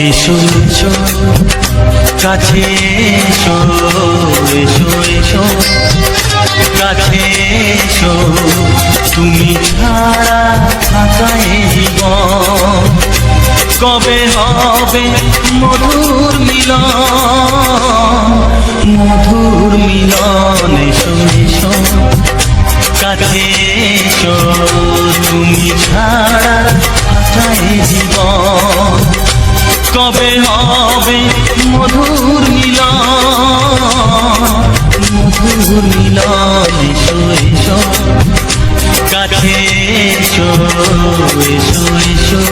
এসো এসো কাছে এসো, এসো এসো কাছে এসো, তুমি ছাড়া থাকা এ জীবন কবে হবে মধুর মিলন, মধুর মিলন। এসো এসো কাছে এসো, তুমি ছাড়া থাকা এ জীবন কবে হবে মধুর মিলন, মধুর মিলন। এসো এসো কাছে এসো, এসো এসো।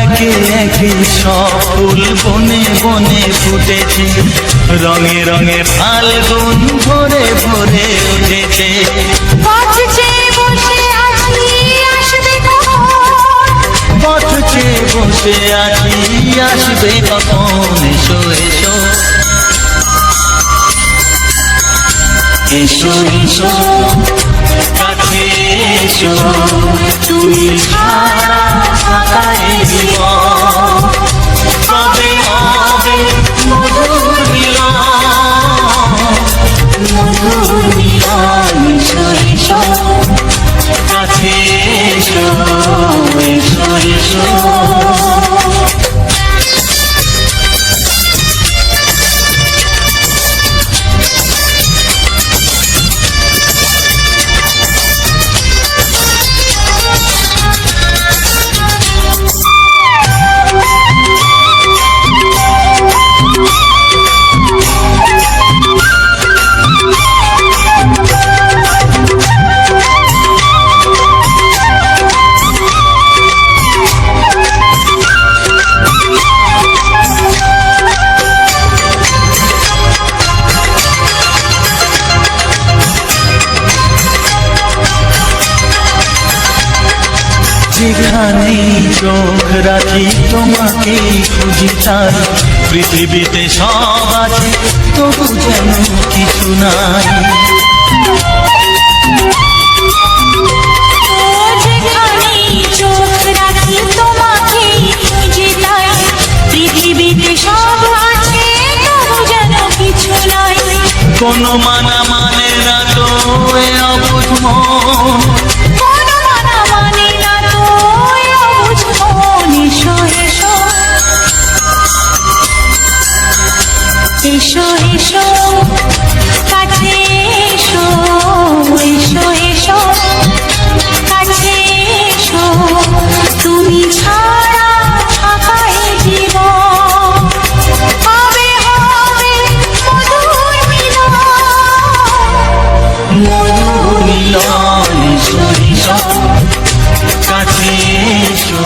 একে একে সব ফুল বনে বনে ফুটেছে, রঙে রঙে ফাল্গুন ভরে ভরে উঠেছে। পথ চেয়ে বসে আছি আসবে কখন, এসো এসো, এসো এসো কাছে এসো, তুমি ছাড়া থাকা এ জীবন কবে হবে মধুর মিলন, মধুর মিলন। এসো এসো কাছে এসো, এসো এসো। যেখানে চোখ রাখি তোমাকে খুঁজি, তাই পৃথিবীতে সব আছে তবু যেন কিছু নাই। যেখানে চোখ রাখি তোমাকে খুঁজি, তাই পৃথিবীতে সব আছে তবু যেন কিছু নাই। কোনো মানা মানে না তো এ অবুঝ মন, এসো এসো কাছে এসো, এসো এসো কাছে এসো, তুমি ছাড়া থাকা এ জীবন কবে হবে মধুর মিলন, মধুর মিলন। এসো এসো কাছে এসো।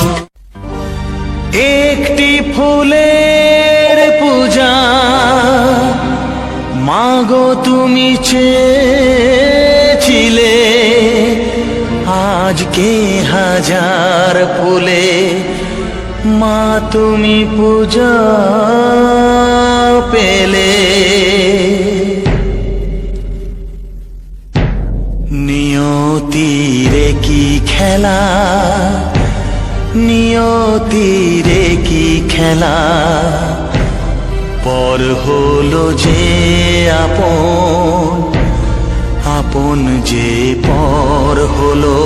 একটি ফুলের পূজা মাগো তুমি চেয়েছিলে, আজকে হাজার ফুলে মা তুমি পূজা পেলে। নিয়তিরে কি খেলা, নিয়তিরে কি খেলা, পর হলো যে আপন, আপন যে পর হলো।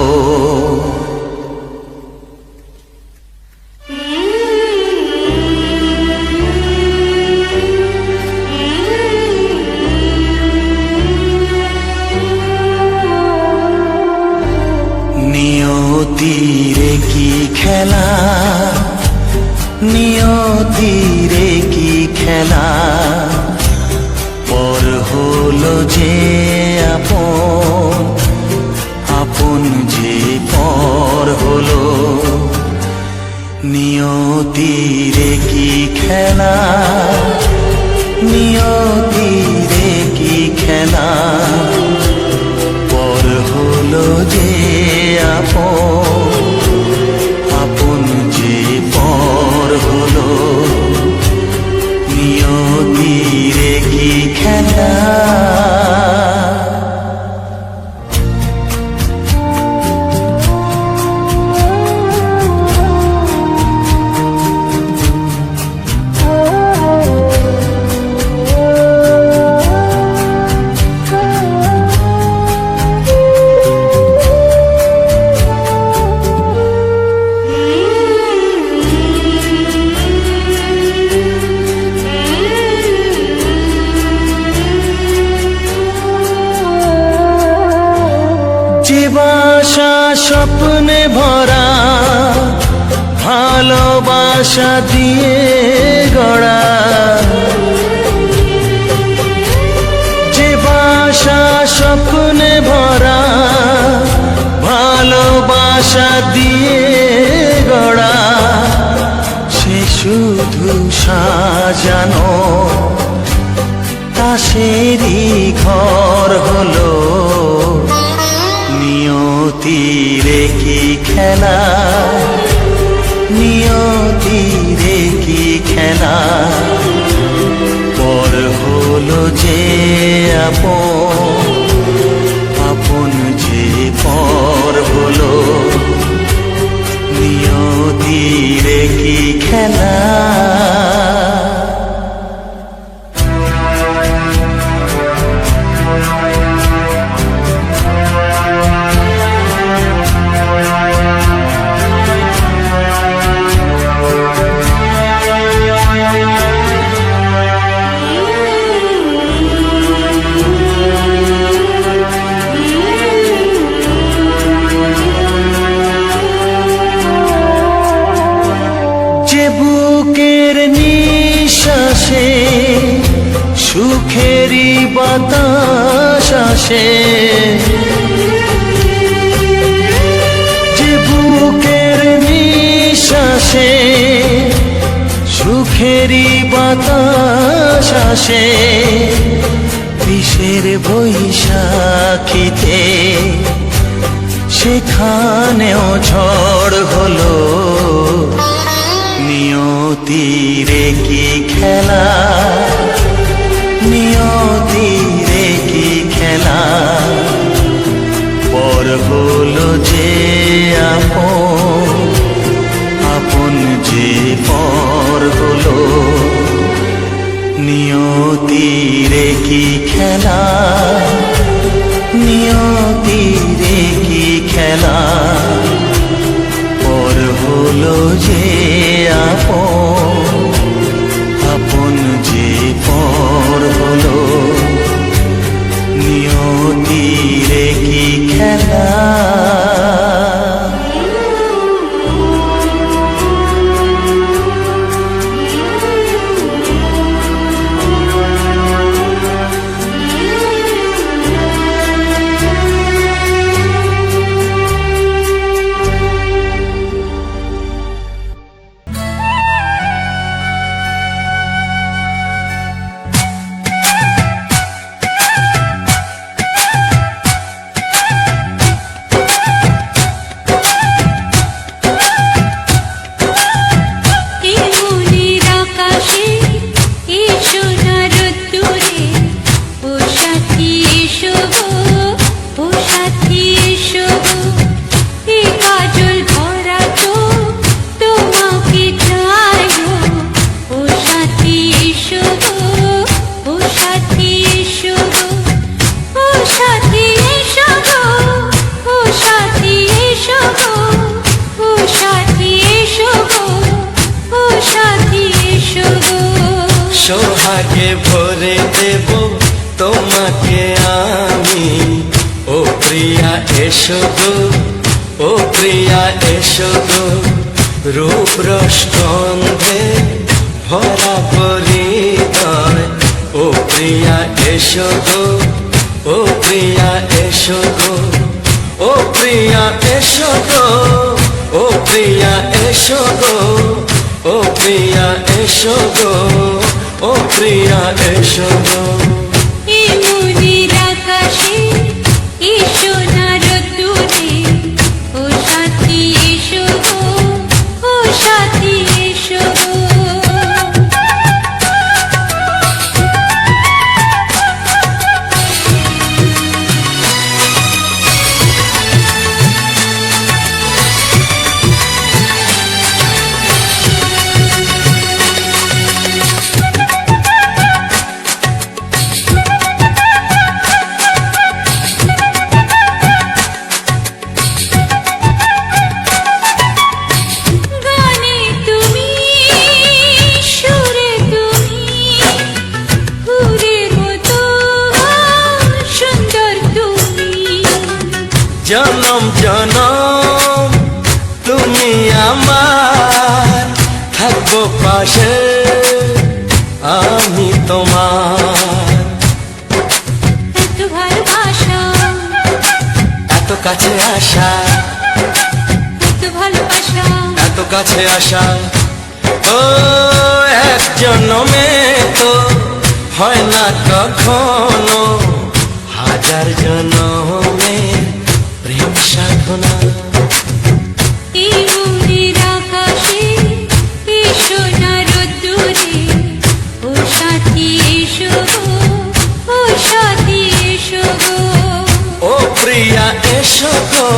খেলা, পর হলো যে আপন, আপন যে পর হলো। নিয়তির কি খেলা, নিয়তির কি খেলা, পর হলো যে আপন, আপন যে পর হলো। নিয়তির কি খেলা। যে বাসা স্বপ্নে ভরা, ভালোবাসা দিয়ে গড়া, যে বাসা স্বপ্নে ভরা, ভালোবাসা দিয়ে গড়া, সে শুধু সাজানো তাসেরই ঘর হলো। নিয়তির কি খেলা, নিয়তির কি খেলা, পর হলো যে আপন, আপন যে পর হলো। নিয়তির কি খেলা। যে বুকের নিঃশ্বাসে সুখেরই বাতাস আসে, যে বুকের নিঃশ্বাসে সুখেরই বাতাস আসে, বিষের বৈশাখীতে সেখানেও ঝড় হলো। নিয়তির কি খেলা, নিয়তির কি খেলা, পর হলো যে আপন, আপন যে পর হলো। নিয়তির কি খেলা, নিয়তির কি খেলা, পর হলো যে আপন, আপন যে পর হলো। নিয়তির কি খেলা। সোহাগে ভরে দেব তোমাকে আমি, ও প্রিয়া এসো গো, ও প্রিয়া এসো গো, রূপ রস গন্ধে ভরা পরিতে প্রিয়া এসো গো, ও প্রিয়া এসো গো, ও প্রিয়া এসো গো, ও প্রিয়া এসো গো, ও প্রিয়া এসো গো, ও প্রিয়া এসো গো। এই মনের আকাশে এই সোনার রোদ্দুরে ও সাথী এসো গো, ও সাথী এসো গো। গানে তুমি, সুরে তুমি, ফুলের মতো সুন্দর তুমি। জনম জনম তুমি আমার, থাকবো পাশে আমি তোমার। এত ভালোবাসা, এত কাছে আসা, এত ভালোবাসা, এত কাছে আসা, ও এক জন্মে তো হয় না কখনো, হাজার জন্মে প্রেম সাধনা। এই মনের আকাশে এই সোনার রোদ্দুরে ও সাথী এসো গো, ও সাথী এসো গো। ও প্রিয়া এসো গো,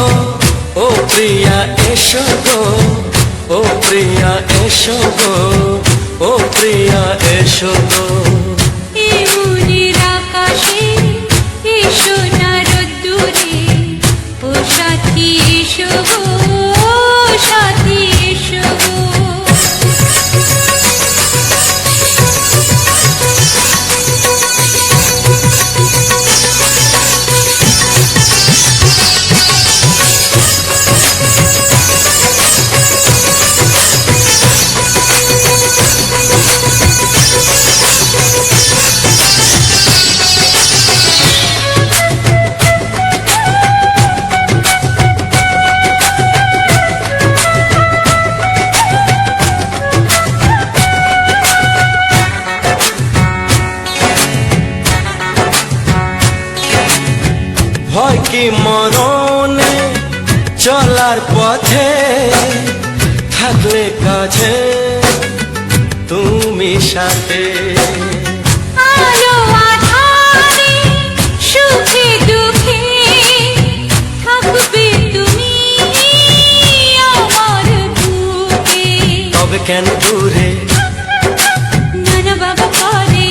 ও প্রিয়া এসো গো, ও প্রিয়া এসো গো, ও প্রিয়া এসো গো। এই মনের আকাশে এই সোনার রোদ্দুরে ও সাথী এসো গো, ও সাথী এসো গো। ভয় কি মরণে চলার পথে, থাকলে কাছে তুমি সাথে। আলো আঁধারে সুখে দুঃখে থাকবে তুমি আমার বুকে। তবে কেন দূরে, নানা বাবা করে,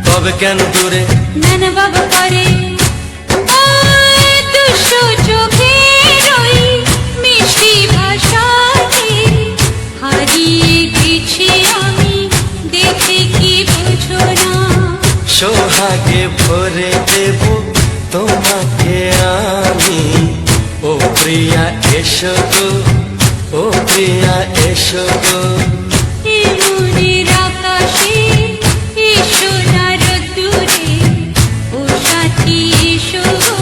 তবে কেন দূরে, নানা বাবা করে। ওই দুশো চোখের ওই মিষ্টি ভাষাতে হারিয়ে গেছি আমি, দেখে কি বুঝো না। সোহাগে ভরে দেব তোমাকে আমি, ও প্রিয়া এসো গো, ও প্রিয়া এসো গো। এই মনের আকাশে এই সোনার রোদ্দুরে ও সাথী এসো গো,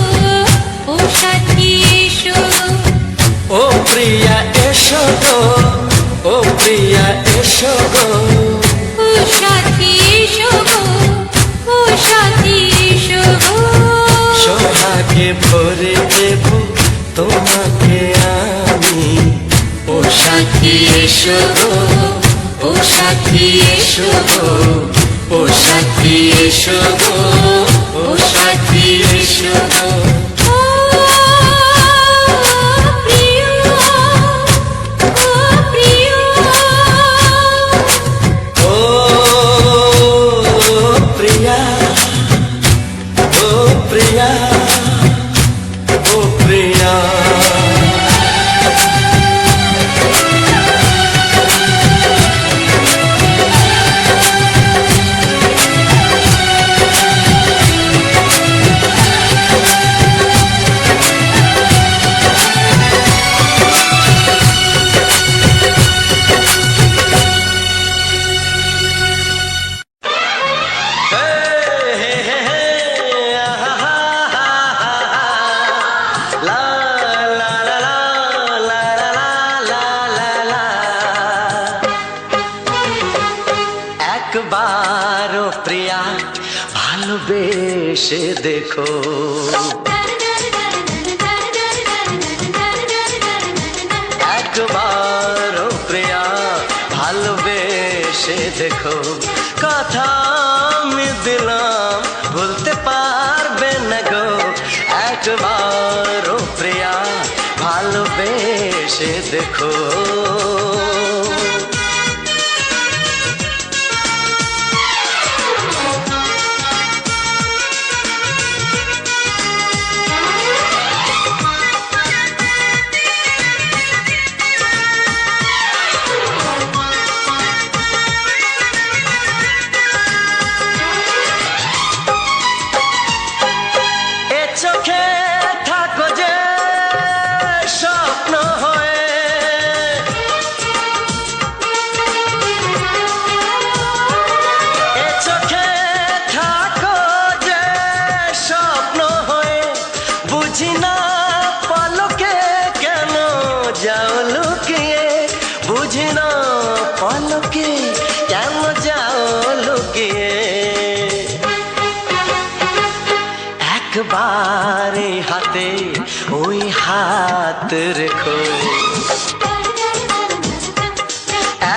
ও সাথী এসো গো। ও প্রিয়া এসো গো, ও প্রিয়া এসো গো। ও সাথী এসো গো, ও সাথী এসো গো। সোহাগে ভরে দেব তোমাকে আমি, ও সাথী এসো গো, ও সাথী এসো গো, ও সাথী এসো গো, ও সাথী এসো গো। ও প্রিয়, ও প্রিয়, ও প্রিয়া, ও প্রিয়া, ও প্রিয়া। একবার ও প্রিয়া ভালোবেসে দেখো একবার ও প্রিয়া ভালোবেসে দেখো কথা আমি দিলাম ভুলতে পারবে না গো একবার ও প্রিয়া ভালোবেসে দেখো চোখে থাকো যে স্বপ্ন হয়ে এ চোখে থাকো যে স্বপ্ন হয়ে বুঝি না পলকে কেন যাও লুকিয়ে বুঝি না পলকে কেন যাও লুকিয়ে একবার হাতে ওই হাত রেখো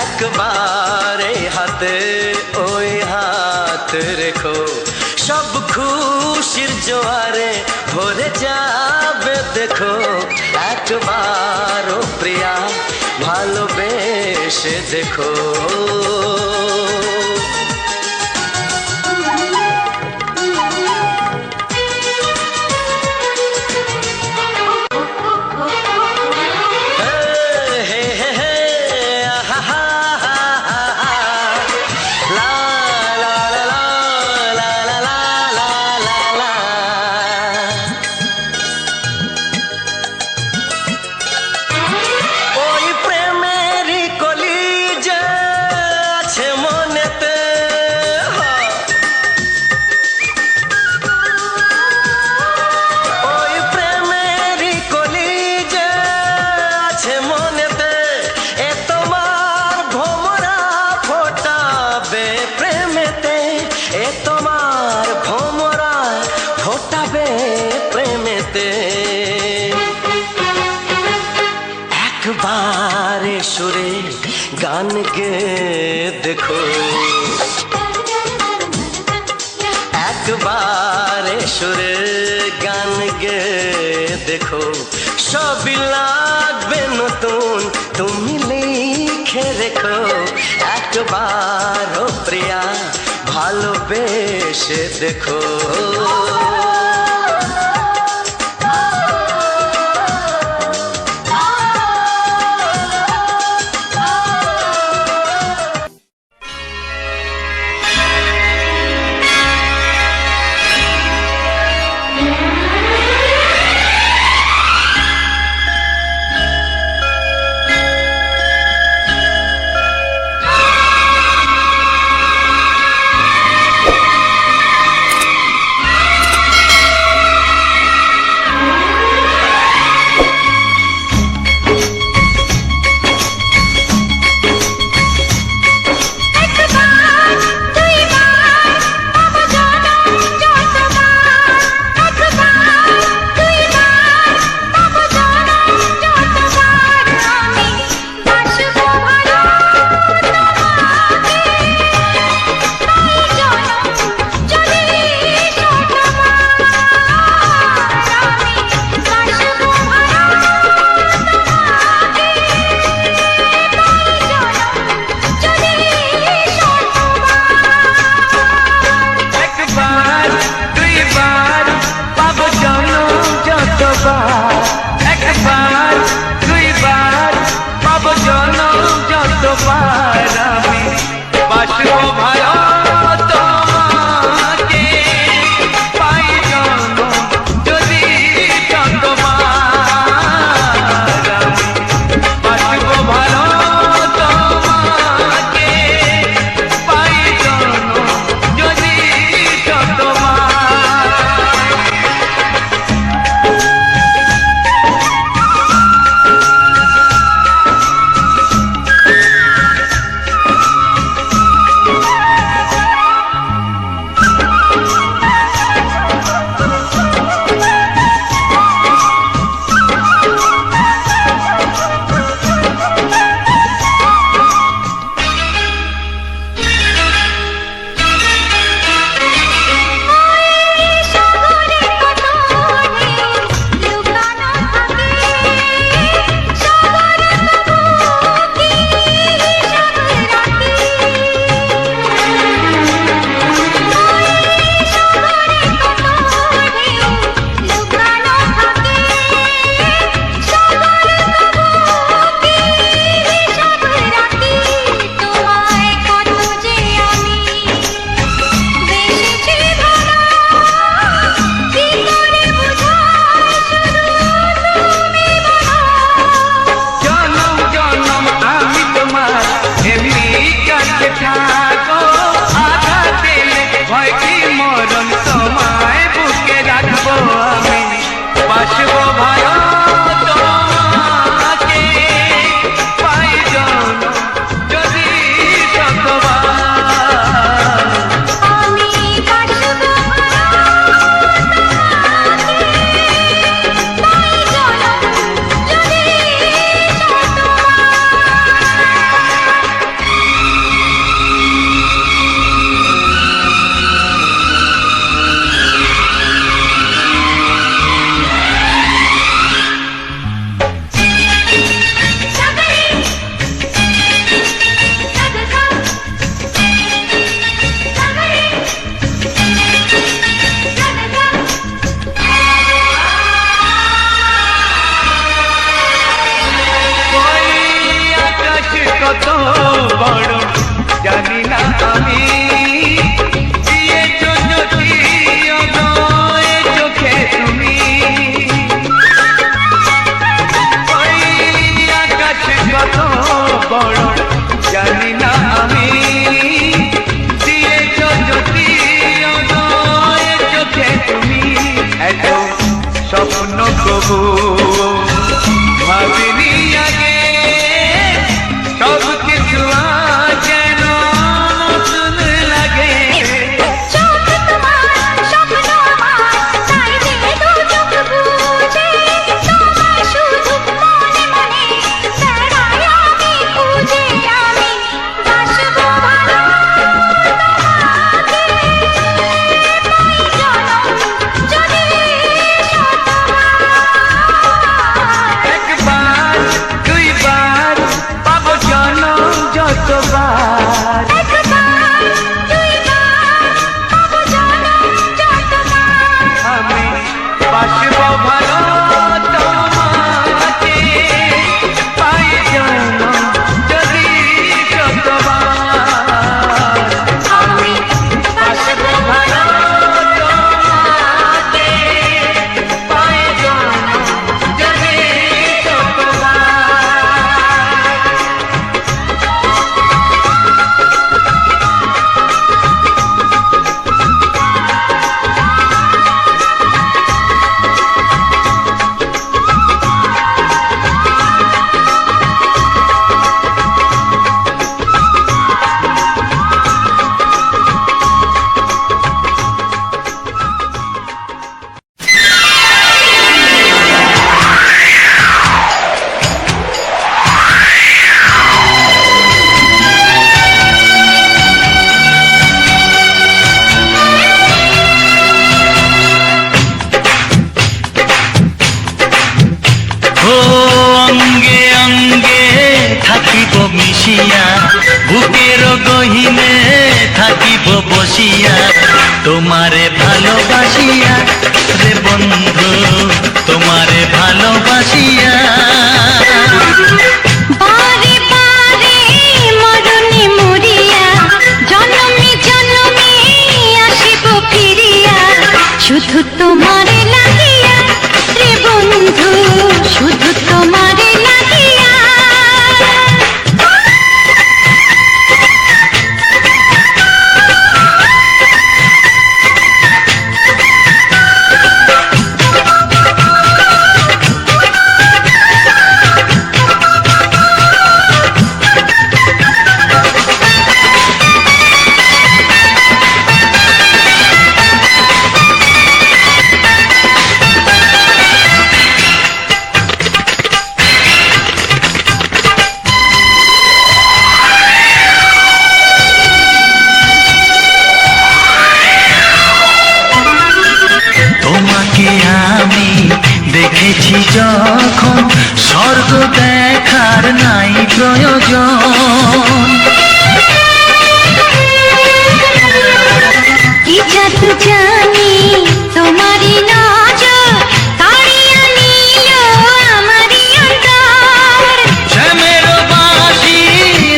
একবার হাতে ওই হাত রেখো সব খুশির জোয়ারে ভরে যাবে দেখো একবার ও প্রিয়া ভালোবেসে দেখো একবার সুরে গান গে দেখো একবার সুরে গান গে দেখো সবই লাগবে নতুন তুমি লিখে রেখো একবার ও প্রিয়া ভালোবেসে দেখো জানি না আমি দিয়েছ যদি অনয় চোখে তুমি ওই আকাশ কত বড় জানি না আমি দিয়েছ যদি অনয় চোখে তুমি এত স্বপ্ন কবু ভাবিনি আগে সব কিছু যেন নতুন লাগে চোখ তোমার স্বপ্ন আমার তাই যে দু চোখ বুঝে তোমায় শুধু মনে মনে বেড়াই আমি খুঁজে আমি বাসবো ভালো তোমাকে পাই জনম যদি শতবার একবার দুইবার পাবো জনম যতবার একবার দুইবার পাবো জনম যতবার আমি বাসবো ভালো তোমাকে পাই জনম যদি যতবার আমি বাসবো ভালো তোমাকে পাই জনম যদি যতবার ও অঙ্গে অঙ্গে থাকিব মিশিয়া বুকের গহিনে থাকিব বসিয়া তোমারে ভালোবাসিয়া রে বন্ধু তোমারে ভালোবাসিয়া বারে বারে মরণে মরিয়া জনমে জনমে আসিব ফিরিয়া শুধু তোমারে লাগিয়া রে বন্ধু শুধু তোমারে লাগিয়া তোমাকে আমি দেখেছি যখন স্বর্গ দেখার নাই প্রয়োজন কি জাদু জানি তোমারই নজর কাড়িয়া নিল আমারই অন্তর শ্যামের বাঁশি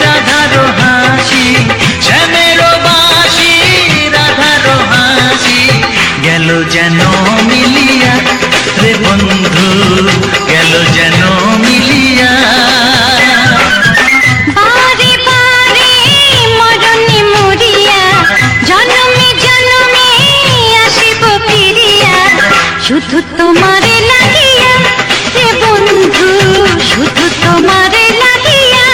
রাধার হাসি শ্যামের বাঁশি রাধার হাসি গেল যেন মিলিয়া রে বন্ধু গেল যেন মিলিয়া বারে বারে মরণে মরিয়া জনমে জনমে আসিব ফিরিয়া শুধু তোমারে লাগিয়া রে বন্ধু শুধু তোমারে লাগিয়া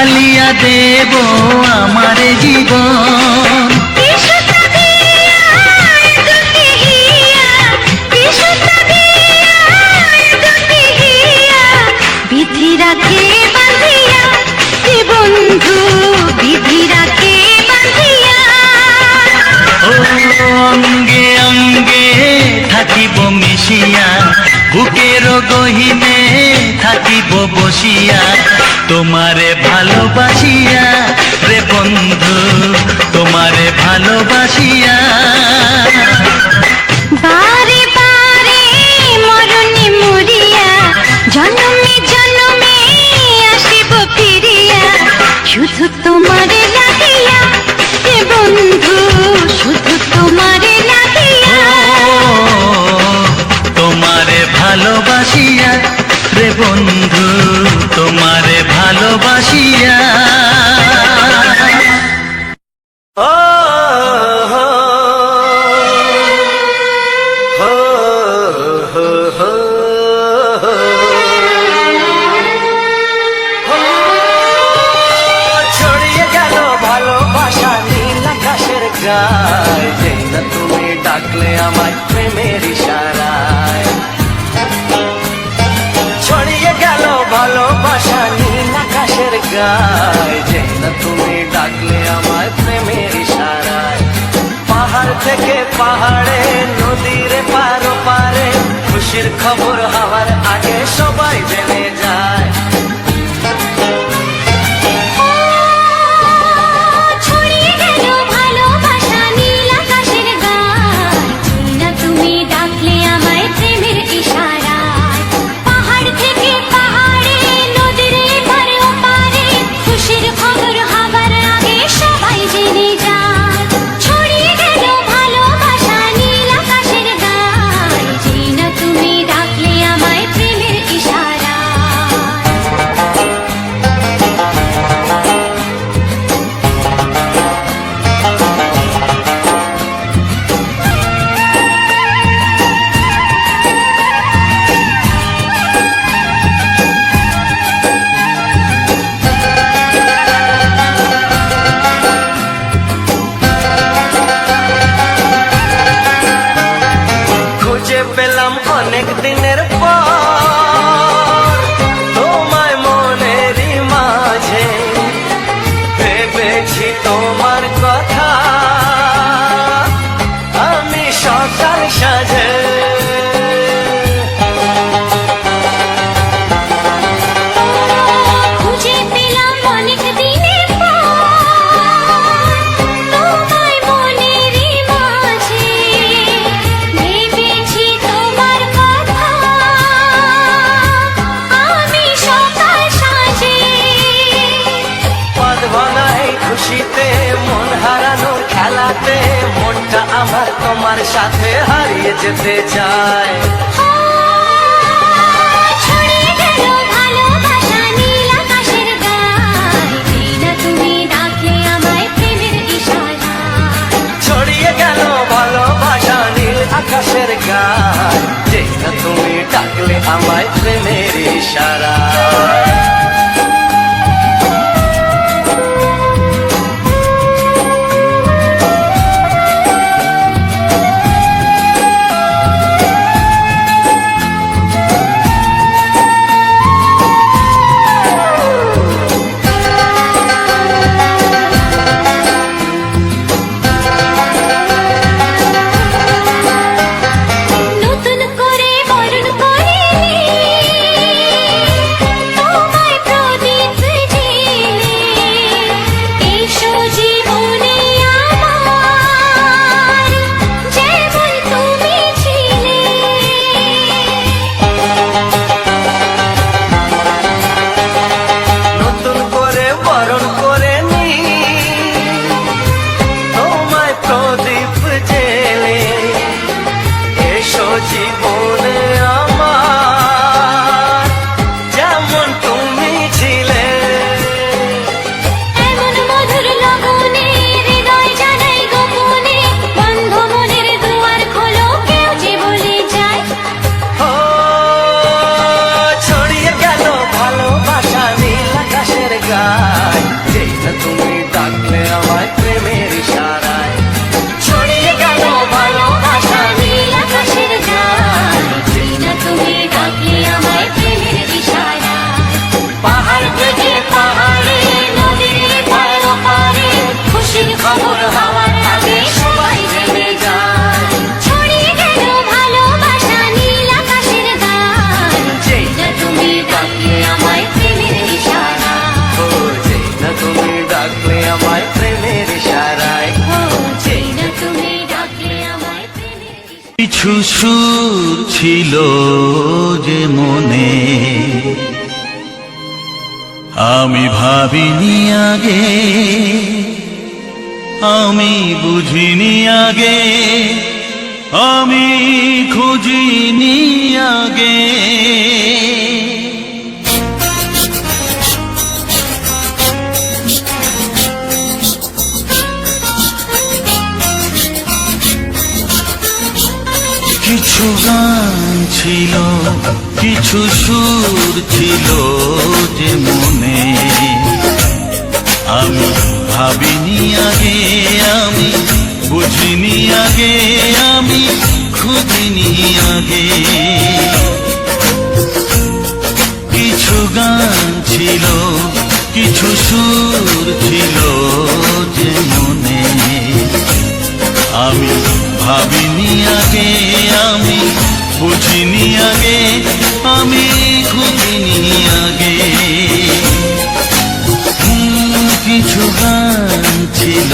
ঢালিয়া দেব আমার জীবন। বিধি রাখে বাঁধিয়া এ বন্ধু, বিধি রাখে বাঁধিয়া। ও অঙ্গে অঙ্গে থাকিব মিশিয়া, বুকের গহিনে থাকিব বসিয়া, তোমারে ভালোবাসিয়া রে বন্ধু, তোমারে ভালোবাসিয়া। বারে বারে মরণে মরিয়া, জন্মে জন্মে আসিব ফিরিয়া, শুধু তোমারে লাগিয়া এ বন্ধু, শুধু তোমারে লাগিয়া। তোমারে ভালোবাসিয়া রে বন্ধু, তোমারে ভালোবাসিয়া। ও হো হো হো হো ছড়িয়ে গেল ভালোবাসা নীল আকাশের গায়, যেই না তুমি ডাকলে আমায় প্রেমের ইশারায়। ছড়িয়ে গেল ভালোবাসা নীল আকাশের গায়, যেই না তুমি ডাকলে আমায় প্রেমের ইশারায়। পাহাড় থেকে পাহাড়ে, নদীর পারো পারে, খুশির খবর হওয়ার আগে সবাই জেনে যায়। ছড়িয়ে গেল ভালোবাসা নীল আকাশের গায়, যেই না তুমি ডাকলে আমায় প্রেমের ইশারায়। পাহাড় থেকে পাহাড়ে, নদীর এপারে ওপারে, খুশির খবর হবার আগে সবাই জেনে যায়। ছড়িয়ে গেল ভালোবাসা নীল আকাশের গায়, যেই না তুমি ডাকলে আমায় প্রেমের ইশারায়। খুঁজে পেলাম অনেক দিনের পর তোমায় মনেরই মাঝে, ভেবেছি তোমার কথা আমি সকাল সাজে। খুঁজে পেলাম অনেক দিনের পর তোমায় মনেরই মাঝে, ভেবেছি তোমার কথা আমি সকাল সাজে। পদ ভাঙা এই খুশিতে, মন হারানোর খেলাতে, মনটা আমার তোমার সাথে হারিয়ে যেতে চায়। ছড়িয়ে গেল ভালোবাসা নীল আকাশের গায়, যেই না তুমি ডাকলে আমায় প্রেমের ইশারায়। ছড়িয়ে গেল ভালোবাসা নীল আকাশের গায়, যেই না তুমি ডাকলে আমায় প্রেমের ইশারায়। নতুন করে বরণ করে ডাকলে আমায় প্রেমের ইশারায় ও যেই না তুমি ডাকলে আমায় প্রেমের ইশারায়। কিছু সুর ছিল যে মনে আমি ভাবিনি আগে, আমি বুঝিনি আগে, আমি খুঁজিনি আগে। কিছু গান ছিল, কিছু সুর ছিল যে মনে আমি ভাবিনি আগে, আমি বুঝিনি আগে, আমি খুঁজিনি আগে। কিছু গান ছিল, কিছু সুর ছিল যে মনে আমি ভাবিনি আগে, আমি বুঝিনি আগে, আমি খুঁজিনি আগে। কিছু গান ছিল।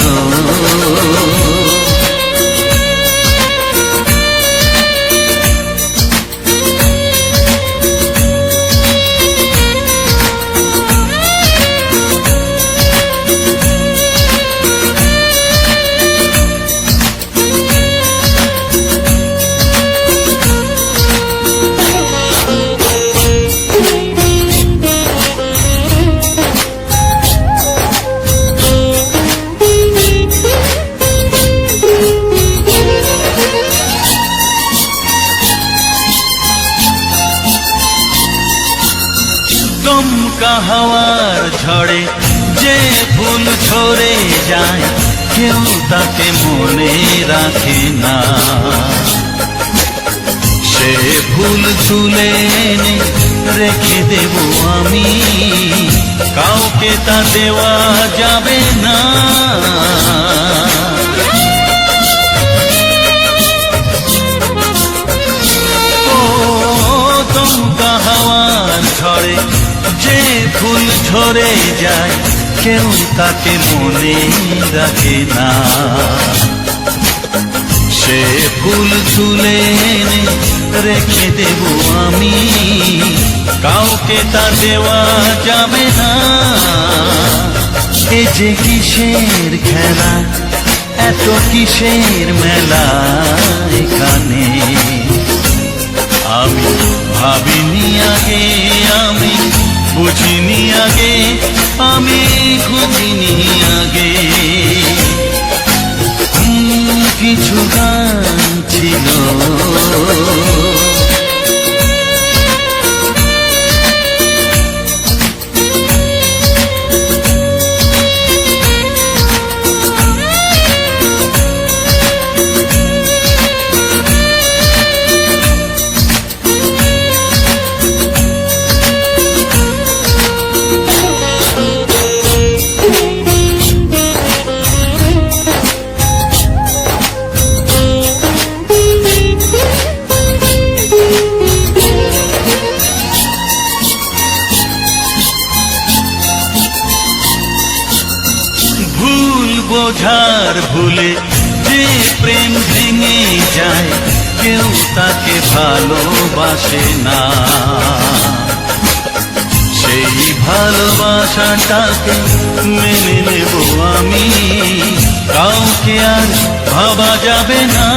দমকা হাওয়ার ঝড়ে যে ফুল ঝরে যায়, কেউ তাকে মনে রাখে না। সে ফুল তুলে এনে রেখে দেব আমি, কাউকে তা দেওয়া যাবে না। দমকা হাওয়ার ঝড়ে যে ফুল ঝরে যায়, কেউ তাকে মনে রাখে না। সে ফুল তুলে এনে রেখে দেব আমি, কাউকে তা দেওয়া যাবে না। এ যে কিসের খেলা, এত কিসের মেলা এখানে, আমি ভাবিনি আগে, আমি বুঝিনি আগে, আমি খুঁজিনি আগে। কিছু গান ছিল। বোঝার ভুলে যে প্রেম ভেঙে যায়, কেউ তাকে ভালোবাসে না। সেই ভালোবাসাটাকে মেনে নেব আমি, কাউকে আর ভাবা যাবে না।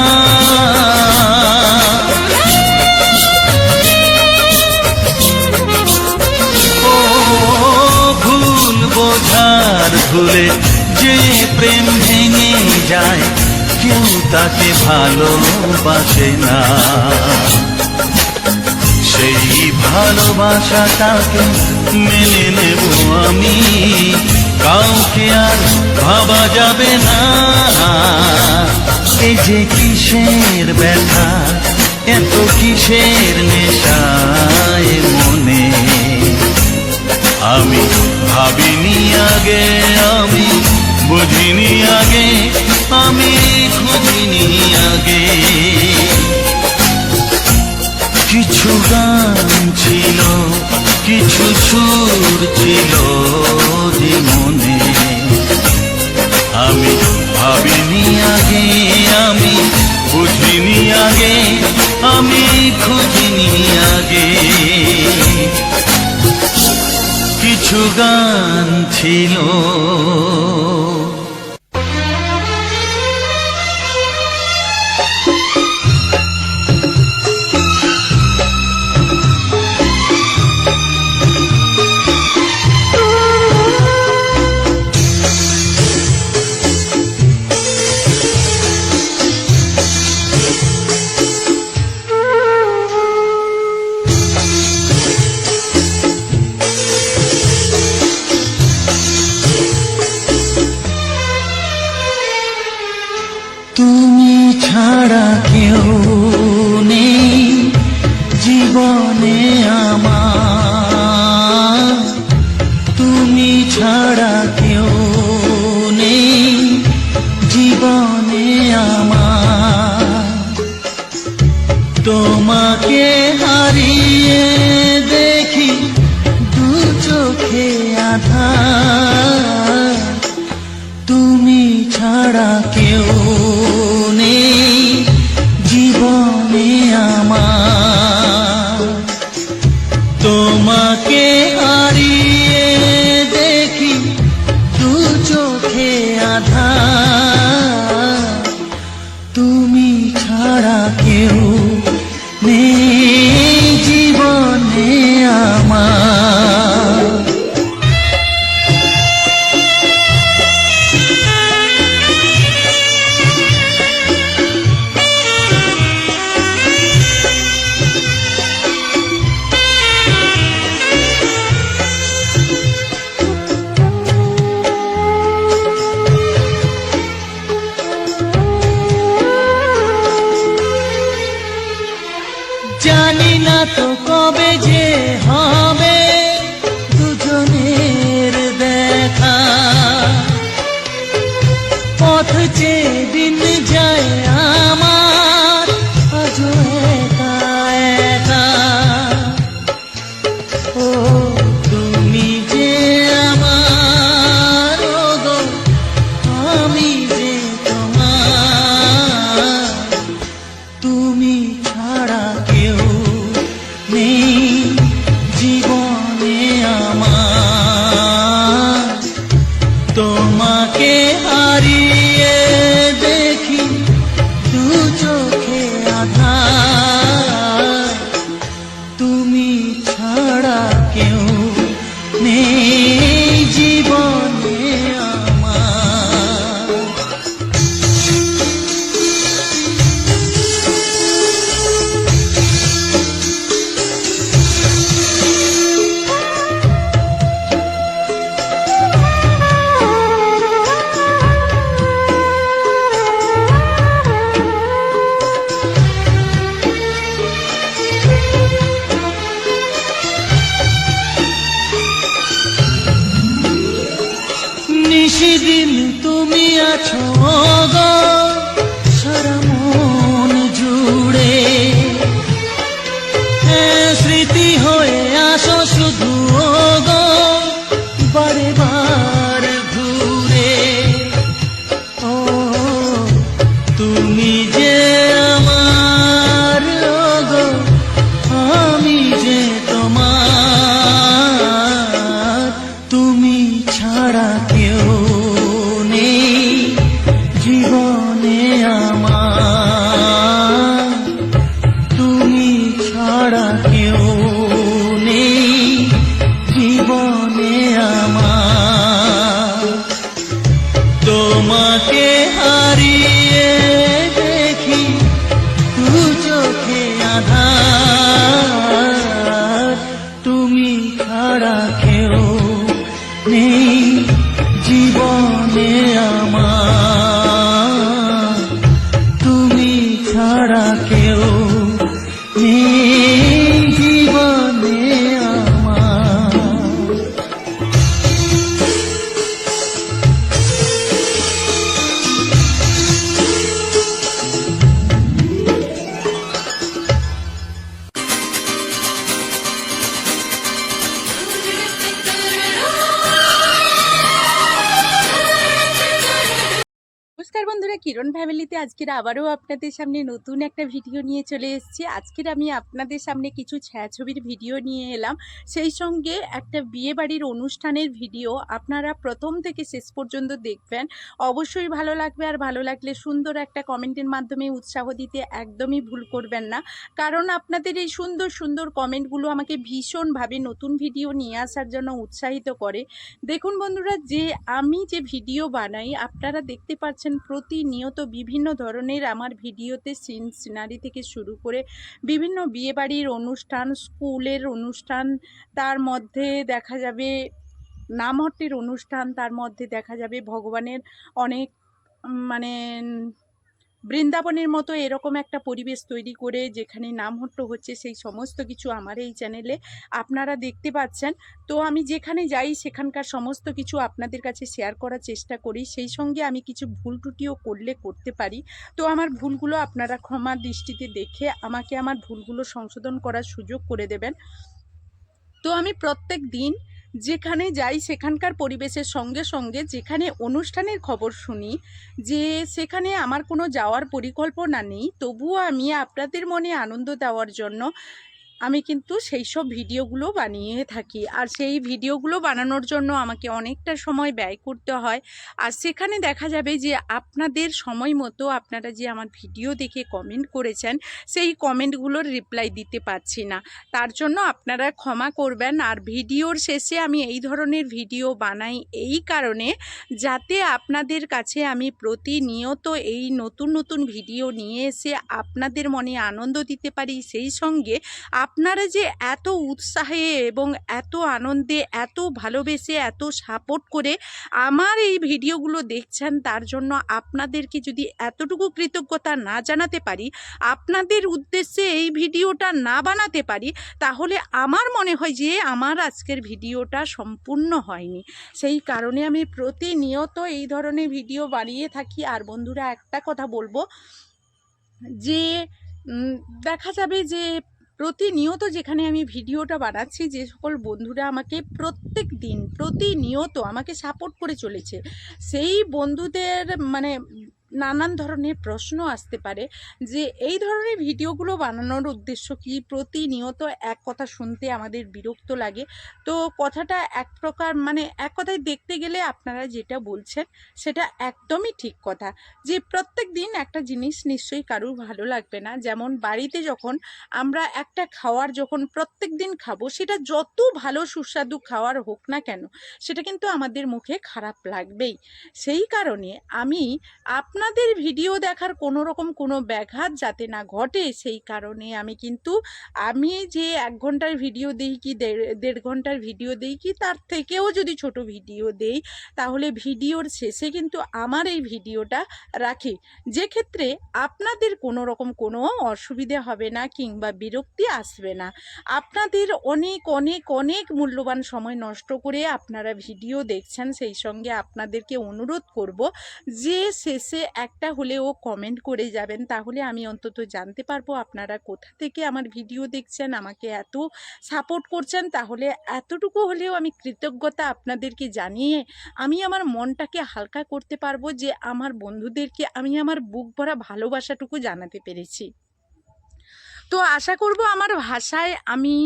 ও ভুল বোঝার ভুলে যে প্রেম ভেঙে যায়, কেউ তাকে ভালোবাসে না। সেই ভালোবাসাটাকে মেনে নেব আমি, কাউকে আর ভাবা যাবে না। এই যে কিসের ব্যথা, এত কিসের নেশায় মনে, আমি ভাবিনি আগে, আমি বুঝিনি আগে, আমি খুঁজিনি আগে। কিছু গান ছিল, কিছু সুর ছিল যে মনে ছিল। তুমি ছাড়া কেউ নেই জীবনে আমার, তুমি ছাড়া কেউ নেই জীবনে আমার। তোমাকে হারিয়ে দেখি দু চোখে আঁধার, তুমি ছাড়া কেউ নেই জীবনে আমার। তোমাকে হারিয়ে দেখি দু চোখে আঁধার, তুমি ছাড়া কেউ নেই জীবনে আমার। জানি না তো কবে যে হবে দুজনের দেখা, পথ চেয়ে দিন যায় আমার আজও একা একা। ও তুমি যে আমার, ও গো আমি যে তোমার, তুমি ছাড়া কেউ নেই জীবনে আমার। তোমাকে হারিয়ে দেখি দু চোখে আঁধার, তুমি ছাড়া কেউ নেই জীবনে আমার। নিশিদিন তুমি আছো গো সারা মন জুড়ে, স্মৃতি হয়ে আসো শুধু গো বারে বার ঘুরে। ও তুমি যে আমার, ও গো আমি যে তোমার, তুমি ছাড়া কেউ নেই জীবনে আমার। তুমি ছাড়া কেউ নেই জীবনে আমার। তোমাকে হারিয়ে দেখি দু চোখে আঁধার, তুমি ছাড়া কেউ নেই জীবনে আমার। তুমি ছাড়া কেউ নেই জীবনে আমার। নমস্কার বন্ধুরা, কিরণ ফ্যামিলিতে আজকের আবারও আপনাদের সামনে নতুন একটা ভিডিও নিয়ে চলে এসেছি। আজকের আমি আপনাদের সামনে কিছু ছায়াছবির ভিডিও নিয়ে এলাম, সেই সঙ্গে একটা বিয়েবাড়ির অনুষ্ঠানের ভিডিও। আপনারা প্রথম থেকে শেষ পর্যন্ত দেখবেন, অবশ্যই ভালো লাগবে। আর ভালো লাগলে সুন্দর একটা কমেন্টের মাধ্যমে উৎসাহ দিতে একদমই ভুল করবেন না, কারণ আপনাদের এই সুন্দর সুন্দর কমেন্টগুলো আমাকে ভীষণভাবে নতুন ভিডিও নিয়ে আসার জন্য উৎসাহিত করে। দেখুন বন্ধুরা, যে আমি যে ভিডিও বানাই আপনারা দেখতে পাচ্ছেন প্রতিনিয়ত বিভিন্ন ধরনের আমার ভিডিওতে সিনারি থেকে শুরু করে বিভিন্ন বিয়েবাড়ির অনুষ্ঠান, স্কুলের অনুষ্ঠান, তার মধ্যে দেখা যাবে নামহট্টের অনুষ্ঠান, তার মধ্যে দেখা যাবে ভগবানের অনেক মানে বৃন্দাবনের মতো এরকম একটা পরিবেশ তৈরি করে যেখানে নামহট্ট হচ্ছে, সেই সমস্ত কিছু আমার এই চ্যানেলে আপনারা দেখতে পাচ্ছেন। তো আমি যেখানে যাই সেখানকার সমস্ত কিছু আপনাদের কাছে শেয়ার করার চেষ্টা করি, সেই সঙ্গে আমি কিছু ভুল ত্রুটিও করতে পারি। তো আমার ভুলগুলো আপনারা ক্ষমার দৃষ্টিতে দেখে আমাকে আমার ভুলগুলো সংশোধন করার সুযোগ করে দেবেন। তো আমি প্রত্যেক দিন যেখানে যাই সেখানকার পরিবেশের সঙ্গে সঙ্গে যেখানে অনুষ্ঠানের খবর শুনি, যে সেখানে আমার কোনো যাওয়ার পরিকল্পনা নেই, তবুও আমি আপনাদের মনে আনন্দ দেওয়ার জন্য আমি কিন্তু সেই সব ভিডিওগুলো বানিয়ে থাকি। আর সেই ভিডিওগুলো বানানোর জন্য আমাকে অনেকটা সময় ব্যয় করতে হয়। আর সেখানে দেখা যাবে যে আপনাদের সময় মতো আপনারা যে আমার ভিডিও দেখে কমেন্ট করেছেন, সেই কমেন্টগুলোর রিপ্লাই দিতে পারছি না, তার জন্য আপনারা ক্ষমা করবেন। আর ভিডিওর শেষে আমি এই ধরনের ভিডিও বানাই এই কারণে, যাতে আপনাদের কাছে আমি প্রতিনিয়ত এই নতুন নতুন ভিডিও নিয়ে এসে আপনাদের মনে আনন্দ দিতে পারি। সেই সঙ্গে আপনারা যে এত উৎসাহে এবং এত আনন্দে, এত ভালোবেসে, এত সাপোর্ট করে আমার এই ভিডিওগুলো দেখছেন, তার জন্য আপনাদেরকে যদি এতটুকু কৃতজ্ঞতা না জানাতে পারি, আপনাদের উদ্দেশ্যে এই ভিডিওটা না বানাতে পারি, তাহলে আমার মনে হয় যে আমার আজকের ভিডিওটা সম্পূর্ণ হয়নি। সেই কারণে আমি প্রতিনিয়ত এই ধরনের ভিডিও বানিয়ে থাকি। আর বন্ধুরা, একটা কথা বলবো যে দেখা যাবে যে প্রতিনিয়ত যেখানে আমি ভিডিওটা বানাচ্ছি, যে সকল বন্ধুরা আমাকে প্রত্যেক দিন প্রতিনিয়ত আমাকে সাপোর্ট করে চলেছে, সেই বন্ধুদের মানে নানান ধরনের প্রশ্ন আসতে পারে যে এই ধরনের ভিডিওগুলো বানানোর উদ্দেশ্য কি। প্রতিনিয়ত এক কথা শুনতে আমাদের বিরক্ত লাগে। তো কথাটা এক প্রকার মানে এক কথায় দেখতে গেলে আপনারা যেটা বলছেন সেটা একদমই ঠিক কথা, যে প্রত্যেক দিন একটা জিনিস নিশ্চয়ই কারুর ভালো লাগবে না। যেমন বাড়িতে যখন আমরা একটা খাওয়ার যখন প্রত্যেক দিন খাবো, সেটা যত ভালো সুস্বাদু খাওয়ার হোক না কেন, সেটা কিন্তু আমাদের মুখে খারাপ লাগবেই। সেই কারণে আমি আপনাদের ভিডিও দেখার কোনো রকম কোনো ব্যাঘাত যাতে না ঘটে, সেই কারণে আমি যে 1 ঘন্টার ভিডিও দেই কি দেড় ঘন্টার ভিডিও দেই কি তার থেকেও যদি ছোট ভিডিও দেই, তাহলে ভিডিওর শেষে কিন্তু আমার এই ভিডিওটা রাখি, যে ক্ষেত্রে আপনাদের কোনো রকম কোনো অসুবিধে হবে না কিংবা বিরক্তি আসবে না। আপনাদের অনেক অনেক অনেক মূল্যবান সময় নষ্ট করে আপনারা ভিডিও দেখছেন, সেই সঙ্গে আপনাদেরকে অনুরোধ করব যে শেষে একটা হলেও কমেন্ট করে যাবেন, তাহলে আমি অন্তত জানতে পারবো আপনারা কোথা থেকে আমার ভিডিও দেখছেন, আমাকে এত সাপোর্ট করছেন। তাহলে এতটুকু হলেও আমি কৃতজ্ঞতা আপনাদেরকে জানিয়ে আমি আমার মনটাকে হালকা করতে পারবো, যে আমার বন্ধুদেরকে আমি আমার বুক ভরা ভালোবাসাটুকু জানাতে পেরেছি। তো আশা করব আমার ভাষায় আমি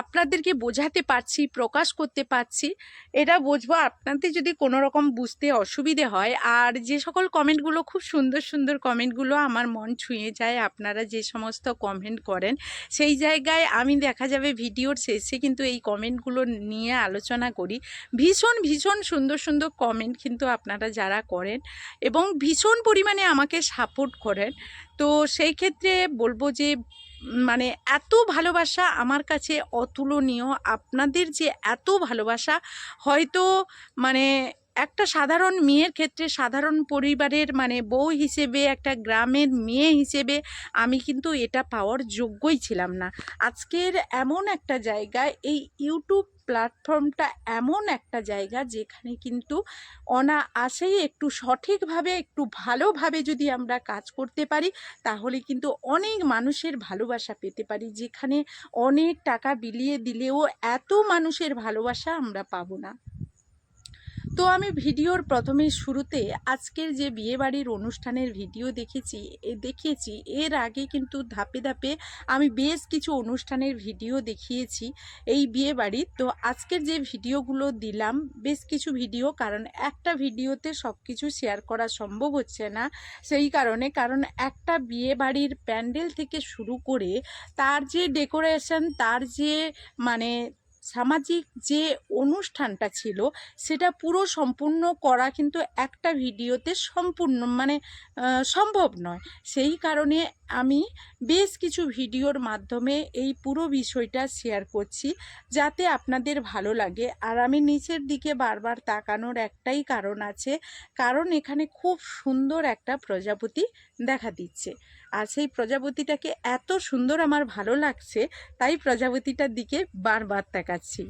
আপনাদেরকে বোঝাতে পারছি, প্রকাশ করতে পারছি, এটা বুঝবো। আপনাদের যদি কোনো রকম বুঝতে অসুবিধে হয়, আর যে সকল কমেন্টগুলো খুব সুন্দর সুন্দর কমেন্টগুলো আমার মন ছুঁয়ে যায়, আপনারা যে সমস্ত কমেন্ট করেন, সেই জায়গায় আমি দেখা যাবে ভিডিওর শেষে কিন্তু এই কমেন্টগুলো নিয়ে আলোচনা করি। ভীষণ ভীষণ সুন্দর সুন্দর কমেন্ট কিন্তু আপনারা যারা করেন এবং ভীষণ পরিমাণে আমাকে সাপোর্ট করেন। তো সেই ক্ষেত্রে বলবো যে মানে এত ভালোবাসা আমার কাছে অতুলনীয়। আপনাদের যে এত ভালোবাসা, হয়তো মানে একটা সাধারণ মেয়ের ক্ষেত্রে, সাধারণ পরিবারের মানে বউ হিসেবে, একটা গ্রামের মেয়ে হিসেবে আমি কিন্তু এটা পাওয়ার যোগ্যই ছিলাম না। আজকের এমন একটা জায়গায় এই ইউটিউব প্ল্যাটফর্মটা এমন একটা জায়গা যেখানে কিন্তু অনায়াসেই একটু সঠিকভাবে, একটু ভালোভাবে যদি আমরা কাজ করতে পারি, তাহলে কিন্তু অনেক মানুষের ভালোবাসা পেতে পারি, যেখানে অনেক টাকা বিলিয়ে দিলেও এত মানুষের ভালোবাসা আমরা পাবো না। তো আমি ভিডিওর প্রথমে শুরুতে আজকের যে বিয়েবাড়ির অনুষ্ঠানের ভিডিও দেখিয়েছি এর আগে কিন্তু ধাপে ধাপে আমি বেশ কিছু অনুষ্ঠানের ভিডিও দেখিয়েছি এই বিয়েবাড়ির। তো আজকের যে ভিডিওগুলো দিলাম বেশ কিছু ভিডিও, কারণ একটা ভিডিওতে সব কিছু শেয়ার করা সম্ভব হচ্ছে না, সেই কারণ একটা বিয়েবাড়ির প্যান্ডেল থেকে শুরু করে তার যে ডেকোরেশন, তার যে মানে সামাজিক যে অনুষ্ঠানটা ছিল সেটা পুরো সম্পূর্ণ করা কিন্তু একটা ভিডিওতে সম্পূর্ণ সম্ভব নয়। সেই কারণে আমি বেশ কিছু ভিডিওর মাধ্যমে এই পুরো বিষয়টা শেয়ার করছি যাতে আপনাদের ভালো লাগে। আর আমি নিচের দিকে বারবার তাকানোর একটাই কারণ আছে, কারণ এখানে খুব সুন্দর একটা প্রজাপতি দেখা দিচ্ছে, আর সেই প্রজাপতিটাকে এত সুন্দর আমার ভালো লাগছে তাই প্রজাপতিটার দিকে বারবার তাকাচ্ছি।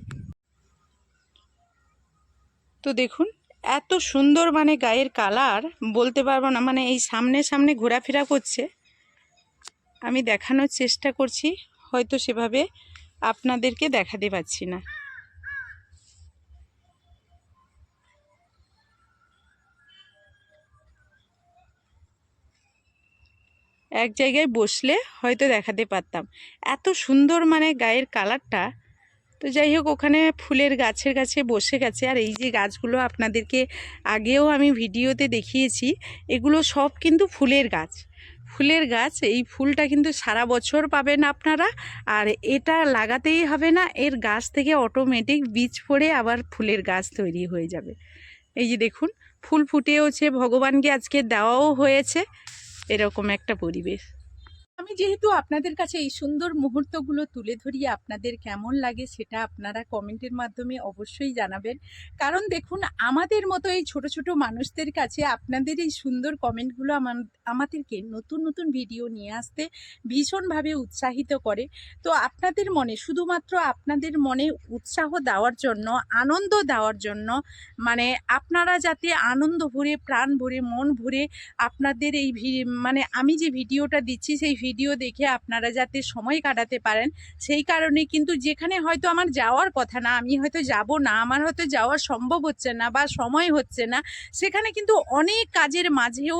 তো দেখুন এত সুন্দর গায়ের কালার বলতে পারবো না, এই সামনে সামনে ঘোরাফেরা করছে। আমি দেখানোর চেষ্টা করছি, হয়তো সেভাবে আপনাদেরকে দেখাতে পাচ্ছি না। এক জায়গায় বসলে হয়তো দেখাতে পারতাম, এত সুন্দর গায়ের কালারটা। তো যাই হোক, ওখানে ফুলের গাছের কাছে বসে গেছে। আর এই যে গাছগুলো আপনাদেরকে আগেও আমি ভিডিওতে দেখিয়েছি, এগুলো সব কিন্তু ফুলের গাছ। এই ফুলটা কিন্তু সারা বছর পাবেন আপনারা, আর এটা লাগাতেই হবে না, এর গাছ থেকে অটোমেটিক বীজ পড়ে আবার ফুলের গাছ তৈরি হয়ে যাবে। এই যে দেখুন ফুল ফুটেওছে, ভগবানকে আজকে দেওয়াও হয়েছে, এরকম একটা পরিবেশ। আমি যেহেতু আপনাদের কাছে এই সুন্দর মুহূর্তগুলো তুলে ধরি, আপনাদের কেমন লাগে সেটা আপনারা কমেন্টের মাধ্যমে অবশ্যই জানাবেন। কারণ দেখুন আমাদের মতো এই ছোট ছোট মানুষদের কাছে আপনাদের এই সুন্দর কমেন্টগুলো আমাদেরকে নতুন নতুন ভিডিও নিয়ে আসতে ভীষণভাবে উৎসাহিত করে। তো আপনাদের মনে, শুধুমাত্র আপনাদের মনে উৎসাহ দেওয়ার জন্য, আনন্দ দেওয়ার জন্য, আপনারা যাতে আনন্দ ভরে, প্রাণ ভরে, মন ভরে আপনাদের এই আমি যে ভিডিওটা দিচ্ছি সেই ভিডিও দেখে আপনারা যাতে সময় কাটাতে পারেন, সেই কারণে কিন্তু যেখানে হয়তো আমার যাওয়ার কথা না, আমি হয়তো যাব না, আমার হয়তো যাওয়া সম্ভব হচ্ছে না বা সময় হচ্ছে না, সেখানে কিন্তু অনেক কাজের মাঝেও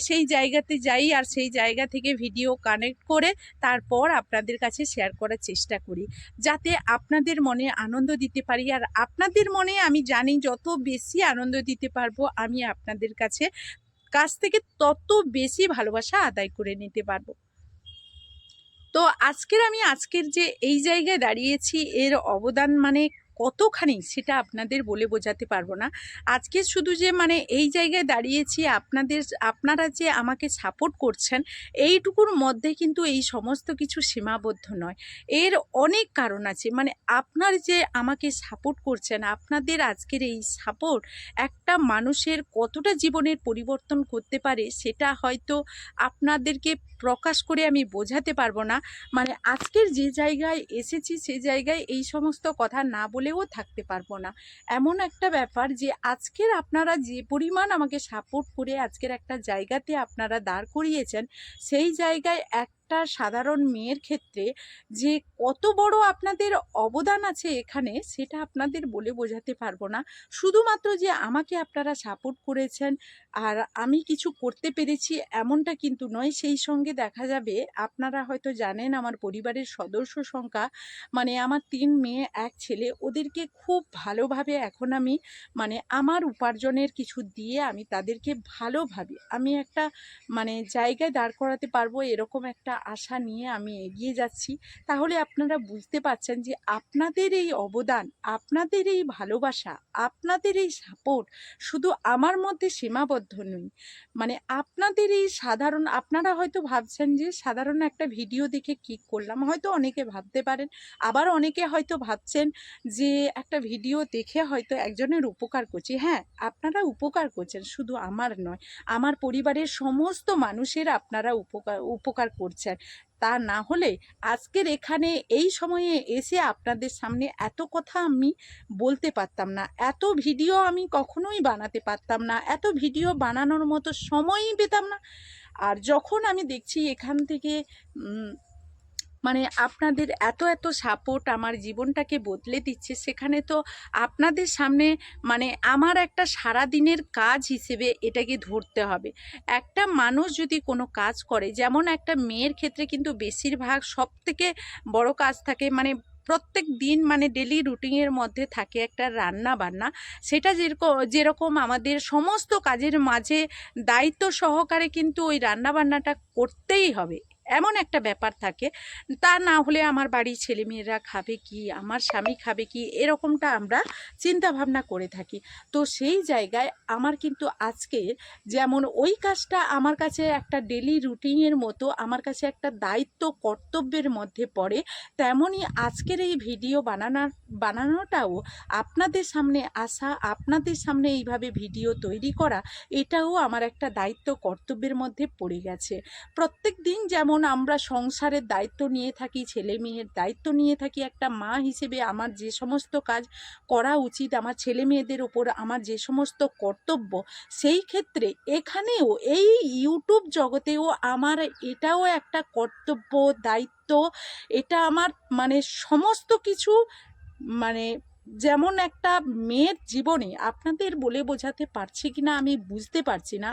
সেই জায়গাতে যাই, আর সেই জায়গা থেকে ভিডিও কানেক্ট করে তারপর আপনাদের কাছে শেয়ার করার চেষ্টা করি, যাতে আপনাদের মনে আনন্দ দিতে পারি। আর আপনাদের মনে আমি জানি যত বেশি আনন্দ দিতে পারবো, আমি আপনাদের কাছ থেকে তত বেশি ভালোবাসা আদায় করে নিতে পারবো। তো আজকের যে এই জায়গায় দাঁড়িয়েছি, এর অবদান কতখানি সেটা আপনাদের বলে বোঝাতে পারবো না। আজকে শুধু যে এই জায়গায় দাঁড়িয়েছি, আপনারা যে আমাকে সাপোর্ট করছেন, এইটুকুর মধ্যে কিন্তু এই সমস্ত কিছু সীমাবদ্ধ নয়, এর অনেক কারণ আছে। আপনার যে আমাকে সাপোর্ট করছেন, আপনাদের আজকের এই সাপোর্ট একটা মানুষের কতটা জীবনের পরিবর্তন করতে পারে সেটা হয়তো আপনাদেরকে প্রকাশ করে আমি বোঝাতে পারবো না। আজকের যে জায়গায় এসেছি সে জায়গায় এই সমস্ত কথা না বলেও থাকতে পারবো না। এমন একটা ব্যাপার যে আজকের আপনারা যে পরিমাণ আমাকে সাপোর্ট করে আজকের একটা জায়গাতে আপনারা দাঁড় করিয়েছেন, সেই জায়গায় একটা সাধারণ মেয়ের ক্ষেত্রে যে কত বড় আপনাদের অবদান আছে এখানে, সেটা আপনাদের বলে বোঝাতে পারবো না। শুধুমাত্র যে আমাকে আপনারা সাপোর্ট করেছেন আর আমি কিছু করতে পেরেছি এমনটা কিন্তু নয়। সেই সঙ্গে দেখা যাবে, আপনারা হয়তো জানেন আমার পরিবারের সদস্য সংখ্যা আমার 3 মেয়ে 1 ছেলে, ওদেরকে খুব ভালোভাবে এখন আমি আমার উপার্জনের কিছু দিয়ে আমি তাদেরকে ভালোভাবে আমি একটা জায়গায় দাঁড় করাতে পারবো, এরকম একটা আশা নিয়ে আমি এগিয়ে যাচ্ছি। তাহলে আপনারা বুঝতে পারছেন যে আপনাদের এই অবদান, আপনাদের এই ভালোবাসা, আপনাদের এই সাপোর্ট শুধু আমার মধ্যে সীমাবদ্ধ নয়। আপনাদের এই আপনারা হয়তো ভাবছেন যে সাধারণ একটা ভিডিও দেখে কি করলাম, হয়তো অনেকে ভাবতে পারেন। আবার অনেকে হয়তো ভাবছেন যে একটা ভিডিও দেখে হয়তো একজনের উপকার করছি। হ্যাঁ, আপনারা উপকার করছেন, শুধু আমার নয়, আমার পরিবারের সমস্ত মানুষের আপনারা উপকার করছেন। তা না হলে আজকের এখানে এই সময়ে এসে আপনাদের সামনে এত কথা আমি বলতে পারতাম না, এত ভিডিও আমি কখনোই বানাতে পারতাম না, এত ভিডিও বানানোর মতো সময়ই পেতাম না। আর যখন আমি দেখছি এখান থেকে মানে আপনাদের এত এত সাপোর্ট আমার জীবনটাকে বদলে দিচ্ছে, সেখানে তো আপনাদের সামনে মানে আমার একটা সারাদিনের কাজ হিসেবে এটাকে ধরতে হবে। একটা মানুষ যদি কোনো কাজ করে, যেমন একটা মেয়ের ক্ষেত্রে কিন্তু বেশিরভাগ সবথেকে বড় কাজ থাকে, মানে প্রত্যেক দিন মানে ডেলি রুটিনের মধ্যে থাকে একটা রান্না বান্না। সেটা যেরকম আমাদের সমস্ত কাজের মাঝে দায়িত্ব সহকারে কিন্তু ওই রান্না বান্নাটা করতেই হবে, এমন একটা ব্যাপার থাকে। তা না হলে আমার বাড়ির ছেলেমেয়েরা খাবে কি, আমার স্বামী খাবে কি, এরকমটা আমরা চিন্তা ভাবনা করে থাকি। তো সেই জায়গায় আমার কিন্তু আজকে যেমন ওই কাজটা আমার কাছে একটা ডেলি রুটিনের মতো, আমার কাছে একটা দায়িত্ব কর্তব্যের মধ্যে পড়ে, তেমনই আজকের এই ভিডিও বানানোটাও, আপনাদের সামনে আসা, আপনাদের সামনে এইভাবে ভিডিও তৈরি করা, এটাও আমার একটা দায়িত্ব কর্তব্যের মধ্যে পড়ে গেছে। প্রত্যেক দিন যেমন আমরা সংসারের দায়িত্ব নিয়ে থাকি, ছেলে মেয়ের দায়িত্ব নিয়ে থাকি, একটা মা হিসেবে আমার যে সমস্ত কাজ করা উচিত, আমার ছেলে মেয়েদের ওপর আমার যে সমস্ত কর্তব্য, সেই ক্ষেত্রে এখানেও এই ইউটিউব জগতেও আমার এটাও একটা কর্তব্য, দায়িত্ব। এটা আমার মানে সমস্ত কিছু, মানে যেমন একটা মেয়ের জীবনে, আপনাদের বলে বোঝাতে পারছি কি না আমি বুঝতে পারছি না,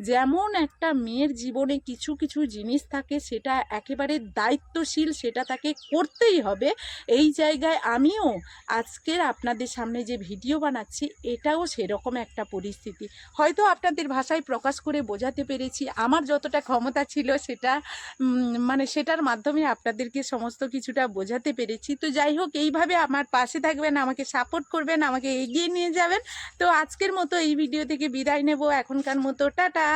যেমন একটা মেয়ের জীবনে কিছু কিছু জিনিস থাকে সেটা একেবারে দায়িত্বশীল, সেটা তাকে করতেই হবে। এই জায়গায় আমিও আজকের আপনাদের সামনে যে ভিডিও বানাচ্ছি, এটাও সেরকম একটা পরিস্থিতি। হয়তো আপনাদের ভাষায় প্রকাশ করে বোঝাতে পেরেছি, আমার যতটা ক্ষমতা ছিল সেটা মানে সেটার মাধ্যমে আপনাদেরকে সমস্ত কিছুটা বোঝাতে পেরেছি। তো যাই হোক, এইভাবে আমার পাশে থাকবেন, আমাকে সাপোর্ট করবেন, আমাকে এগিয়ে নিয়ে যাবেন। তো আজকের মতো এই ভিডিও থেকে বিদায় নেব, এখনকার মতো টাটা।